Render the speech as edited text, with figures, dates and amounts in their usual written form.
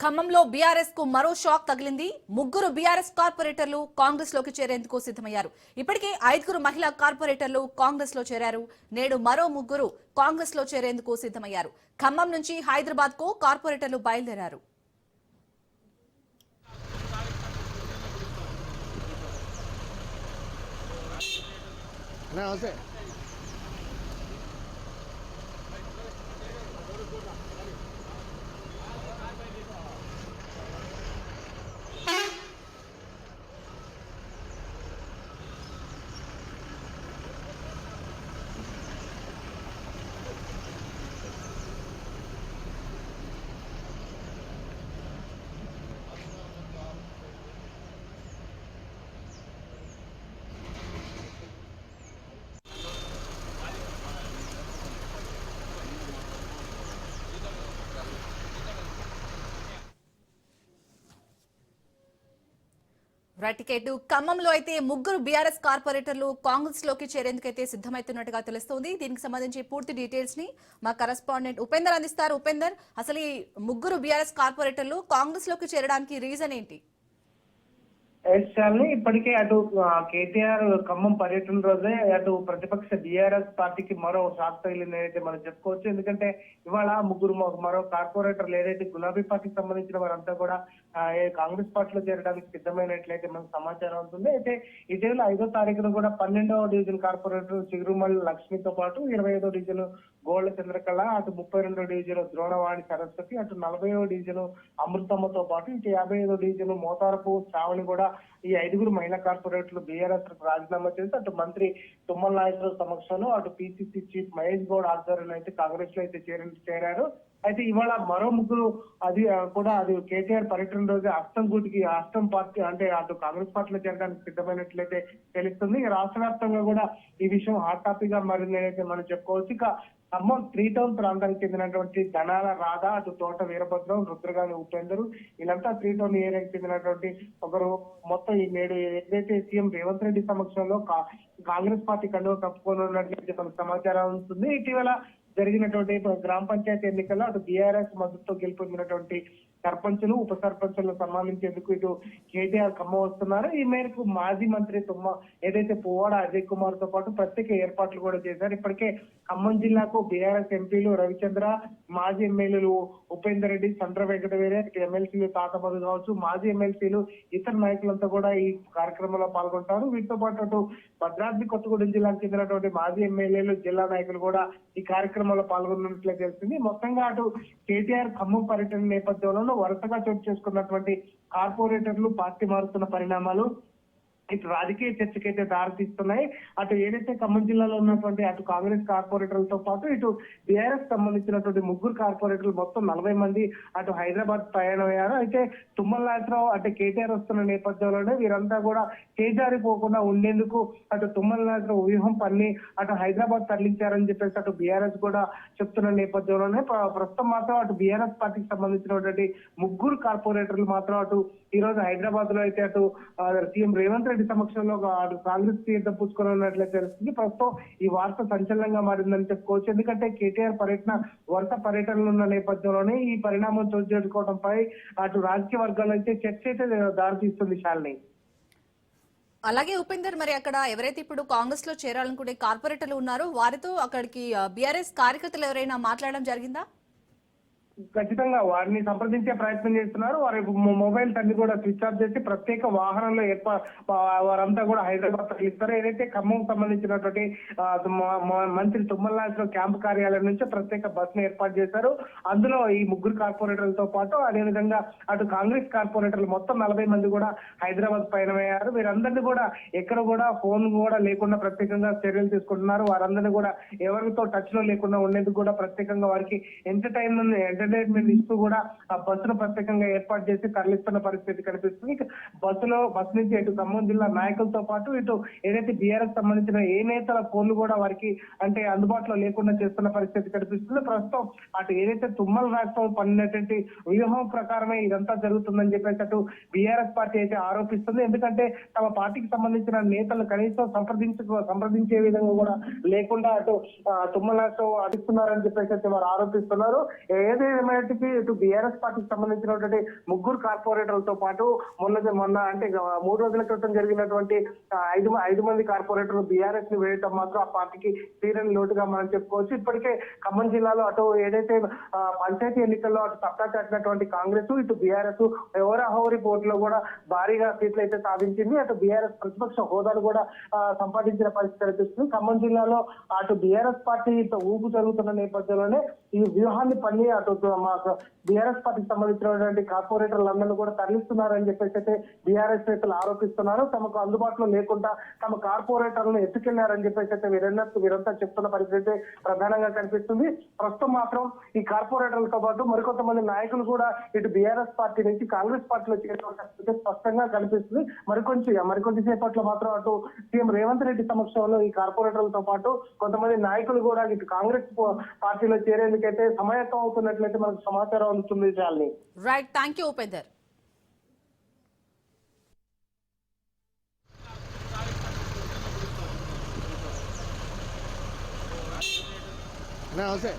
ఖమ్మంలో బీఆర్ఎస్ కు మరో షాక్ తగిలింది. ముగ్గురు బీఆర్ఎస్ కార్పొరేటర్లు కాంగ్రెస్ లోకి చేరేందుకు సిద్ధమయ్యారు. ఇప్పటికే 5 మహిళా కార్పొరేటర్లు కాంగ్రెస్ లో చేరారు. నేడు మరో ముగ్గురు కాంగ్రెస్ లో చేరేందుకు సిద్ధమయ్యారు. ఖమ్మం నుంచి హైదరాబాద్ కు కార్పొరేటర్లు బయలుదేరారు. టికెట్ ఖమ్మంలో అయితే ముగ్గురు బీఆర్ఎస్ కార్పొరేటర్లు కాంగ్రెస్ లోకి చేరేందుకైతే సిద్ధమవుతున్నట్టుగా తెలుస్తోంది. దీనికి సంబంధించి పూర్తి డీటెయిల్స్ ని మా కరెస్పాండెంట్ ఉపేందర్ అందిస్తారు. ఉపేందర్, అసలు ఈ ముగ్గురు బీఆర్ఎస్ కార్పొరేటర్లు కాంగ్రెస్ లోకి చేరడానికి రీజన్ ఏంటి? ఇప్పటికే అటు కేటీఆర్ ఖమ్మం పర్యటన రోజే అటు ప్రతిపక్ష బీఆర్ఎస్ పార్టీకి మరో షాక్ తగిలింది అయితే మనం చెప్పుకోవచ్చు. ఎందుకంటే ఇవాళ ముగ్గురు మరో కార్పొరేటర్లు ఏదైతే గులాబీ పార్టీకి సంబంధించిన వారంతా కూడా కాంగ్రెస్ పార్టీలో చేరడానికి సిద్ధమైనట్లయితే మనకు సమాచారం అవుతుంది. అయితే ఇటీవల 5వ తారీఖున కూడా 12వ డివిజన్ కార్పొరేటర్ చిగురుమల్ లక్ష్మితో పాటు 25వ డివిజన్ గోళ్ల చంద్రకళ, అటు 32వ డివిజన్ ద్రోణవాణి సరస్వతి, అటు 40వ డివిజన్ అమృతమ్మతో పాటు ఇటు 55వ డివిజన్ మోతారపు శ్రావణి కూడా ఈ 5 మహిళా కార్పొరేటర్లు బీఆర్ఎస్ రాజీనామా చేసి అటు మంత్రి తుమ్మల నాగేశ్వరరావు సమక్షంలో అటు పిసిసి చీఫ్ మహేష్ గౌడ్ ఆధ్వర్యంలో అయితే కాంగ్రెస్ లో అయితే చేరారు. అయితే ఇవాళ మరో ముగ్గురు అది కేటీఆర్ పర్యటన రోజు అస్తం పార్టీ అంటే అటు కాంగ్రెస్ పార్టీలో చేరడానికి సిద్ధమైనట్లయితే తెలుస్తుంది. రాష్ట్ర వ్యాప్తంగా కూడా ఈ విషయం హాట్ టాపిక్ గా మారిందైతే మనం చెప్పుకోవచ్చు. ఇక ఖమ్మం 3 టౌన్ ప్రాంతానికి చెందినటువంటి ధనాల రాధ, అటు తోట వీరభద్రం, రుద్రగాని ఉపేందరు, వీళ్ళంతా 3 టౌన్ ఏరియాకి చెందినటువంటి ఒకరు. మొత్తం ఈ నేడు ఏదైతే సీఎం రేవంత్ రెడ్డి సమక్షంలో కాంగ్రెస్ పార్టీ కండువ కప్పుకోనున్నట్లయితే మనకు సమాచారం ఉంటుంది. ఇటీవల జరిగినటువంటి గ్రామ పంచాయతీ ఎన్నికల్లో అటు బీఆర్ఎస్ మద్దతుతో గెలుపొందినటువంటి సర్పంచులు, ఉప సర్పంచులను సన్మానించేందుకు ఇటు కేటీఆర్ ఖమ్మం వస్తున్నారు. ఈ మేరకు మాజీ మంత్రి ఏదైతే పువ్వాడ అజయ్ కుమార్ తో పాటు ప్రత్యేక ఏర్పాట్లు కూడా చేశారు. ఇప్పటికే ఖమ్మం జిల్లాకు బీఆర్ఎస్ ఎంపీలు రవిచంద్ర, మాజీ ఎమ్మెల్యేలు ఉపేందర్ రెడ్డి, చంద్ర వెంకటవీరే, ఎమ్మెల్సీలు తాతమధు కావచ్చు, మాజీ ఎమ్మెల్సీలు, ఇతర నాయకులంతా కూడా ఈ కార్యక్రమంలో పాల్గొంటారు. వీటితో పాటు అటు భద్రాద్రి కొత్తగూడెం జిల్లాకు చెందినటువంటి మాజీ ఎమ్మెల్యేలు, జిల్లా నాయకులు కూడా ఈ కార్యక్రమంలో పాల్గొన్నట్లే తెలిసింది. మొత్తంగా అటు కేటీఆర్ ఖమ్మం పర్యటన నేపథ్యంలో వరుసగా చోటు చేసుకున్నటువంటి కార్పొరేటర్లు పార్టీ మారుతున్న పరిణామాలు ఇటు రాజకీయ చర్చకైతే దారితీస్తున్నాయి. అటు ఏదైతే ఖమ్మం జిల్లాలో ఉన్నటువంటి అటు కాంగ్రెస్ కార్పొరేటర్లతో పాటు ఇటు బీఆర్ఎస్ సంబంధించినటువంటి ముగ్గురు కార్పొరేటర్లు మొత్తం 40 మంది అటు హైదరాబాద్ ప్రయాణమయ్యారు. అయితే తుమ్మల నాగేశ్వరరావు అటు కేటీఆర్ వస్తున్న నేపథ్యంలోనే వీరంతా కూడా చేజారిపోకుండా ఉండేందుకు అటు తుమ్మల నాగేశ్వరరావు వ్యూహం పన్ని అటు హైదరాబాద్ తరలించారని చెప్పేసి అటు బీఆర్ఎస్ కూడా చెప్తున్న నేపథ్యంలోనే ప్రస్తుతం మాత్రం అటు బీఆర్ఎస్ పార్టీకి సంబంధించినటువంటి ముగ్గురు కార్పొరేటర్లు మాత్రం అటు ఈ రోజు హైదరాబాద్ లో అయితే అటు సీఎం రేవంత్ రెడ్డి సమక్షంలో కాంగ్రెస్ తీర్థం పుచ్చుకున్నట్లయితే తెలుస్తుంది. ప్రస్తుతం ఈ వార్త సంచలనంగా మారిందని చెప్పుకోవచ్చు. ఎందుకంటే కేటీఆర్ వరుస పర్యటనలు ఉన్న నేపథ్యంలోనే ఈ పరిణామం చోటు చేసుకోవడంపై అటు రాజకీయ వర్గాల్లో అయితే చర్చ అయితే దారితీస్తుంది. శాలిని, అలాగే ఉపేందర్, మరి అక్కడ ఎవరైతే ఇప్పుడు కాంగ్రెస్ లో చేరాలనుకునే కార్పొరేటర్లు ఉన్నారో వారితో అక్కడికి బీఆర్ఎస్ కార్యకర్తలు ఎవరైనా మాట్లాడడం జరిగిందా? ఖచ్చితంగా వారిని సంప్రదించే ప్రయత్నం చేస్తున్నారు. వారి మొబైల్స్ అన్ని కూడా స్విచ్ ఆఫ్ చేసి ప్రత్యేక వాహనంలో వారంతా కూడా హైదరాబాద్ తరలిస్తారు. ఏదైతే ఖమ్మం సంబంధించినటువంటి మంత్రి తుమ్మల నాగేశ్వరరావు క్యాంపు కార్యాలయం నుంచి ప్రత్యేక బస్ ను ఏర్పాటు చేశారు. అందులో ఈ ముగ్గురు కార్పొరేటర్లతో పాటు అదేవిధంగా అటు కాంగ్రెస్ కార్పొరేటర్లు మొత్తం 40 మంది కూడా హైదరాబాద్ పయనమయ్యారు. వీరందరినీ కూడా ఎక్కడ కూడా ఫోన్ కూడా లేకుండా ప్రత్యేకంగా చర్యలు తీసుకుంటున్నారు. వారందరినీ కూడా ఎవరితో టచ్ లో లేకుండా ఉండేందుకు కూడా ప్రత్యేకంగా వారికి ఎంటర్టైన్మెంట్ ఇస్తూ కూడా ఆ బస్సును ప్రత్యేకంగా ఏర్పాటు చేసి తరలిస్తున్న పరిస్థితి కనిపిస్తుంది. బస్ నుంచి ఇటు ఖమ్మం జిల్లా నాయకులతో పాటు ఇటు ఏదైతే బీఆర్ఎస్ సంబంధించిన ఏ నేతల ఫోన్లు కూడా వారికి అంటే అందుబాటులో లేకుండా చేస్తున్న పరిస్థితి కనిపిస్తుంది. ప్రస్తుతం అటు ఏదైతే తుమ్మల నాగేశ్వరరావు పన్నినటువంటి వ్యూహం ప్రకారమే ఇదంతా జరుగుతుందని చెప్పేసి అటు బీఆర్ఎస్ పార్టీ అయితే ఆరోపిస్తుంది. ఎందుకంటే తమ పార్టీకి సంబంధించిన నేతలు కనీసం సంప్రదించే విధంగా కూడా లేకుండా అటు తుమ్మల నాగేశ్వరరావు అడుగుతున్నారని చెప్పేసి అయితే వారు ఆరోపిస్తున్నారు. ఏదైతే ఏమైనప్పటికీ ఇటు బీఆర్ఎస్ పార్టీకి సంబంధించినటువంటి ముగ్గురు కార్పొరేటర్లతో పాటు మొన్న అంటే 3 రోజుల క్రితం జరిగినటువంటి 5 మంది కార్పొరేటర్లు బీఆర్ఎస్ ని వేయటం మాత్రం ఆ పార్టీకి తీరని లోటుగా మనం చెప్పుకోవచ్చు. ఇప్పటికే ఖమ్మం జిల్లాలో అటు ఏదైతే పంచాయతీ ఎన్నికల్లో అటు సత్తా చాటినటువంటి కాంగ్రెస్, ఇటు బీఆర్ఎస్ హోరాహోరీ పోటీలో కూడా భారీగా సీట్లు అయితే సాధించింది. అటు బీఆర్ఎస్ ప్రతిపక్ష హోదాను కూడా సంపాదించిన పరిస్థితి కనిపిస్తుంది. ఖమ్మం జిల్లాలో అటు బీఆర్ఎస్ పార్టీ ఊపు జరుగుతున్న నేపథ్యంలోనే ఈ వ్యూహాన్ని పన్ని అటు బీఆర్ఎస్ పార్టీకి సంబంధించినటువంటి కార్పొరేటర్లందరినీ కూడా తరలిస్తున్నారని చెప్పేసి అయితే బీఆర్ఎస్ నేతలు ఆరోపిస్తున్నారు. తమకు అందుబాటులో లేకుండా తమ కార్పొరేటర్లను ఎత్తుకెళ్లారని చెప్పేసి అయితే వీరంతా చెప్తున్న పరిస్థితి ప్రధానంగా కనిపిస్తుంది. ప్రస్తుతం మాత్రం ఈ కార్పొరేటర్లతో పాటు మరికొంతమంది నాయకులు కూడా ఇటు బీఆర్ఎస్ పార్టీ నుంచి కాంగ్రెస్ పార్టీలో చేరిన స్పష్టంగా కనిపిస్తుంది. మరికొంచెం సేపట్లో మాత్రం అటు సీఎం రేవంత్ రెడ్డి సమక్షంలో ఈ కార్పొరేటర్లతో పాటు కొంతమంది నాయకులు కూడా ఇటు కాంగ్రెస్ పార్టీలో చేరేందుకైతే సమాయత్తం అవుతున్నట్లయితే మనకు సమాచారం అందుతుంది. చాలని రైట్, థ్యాంక్ యూ ఉపేందర్. నమస్తే.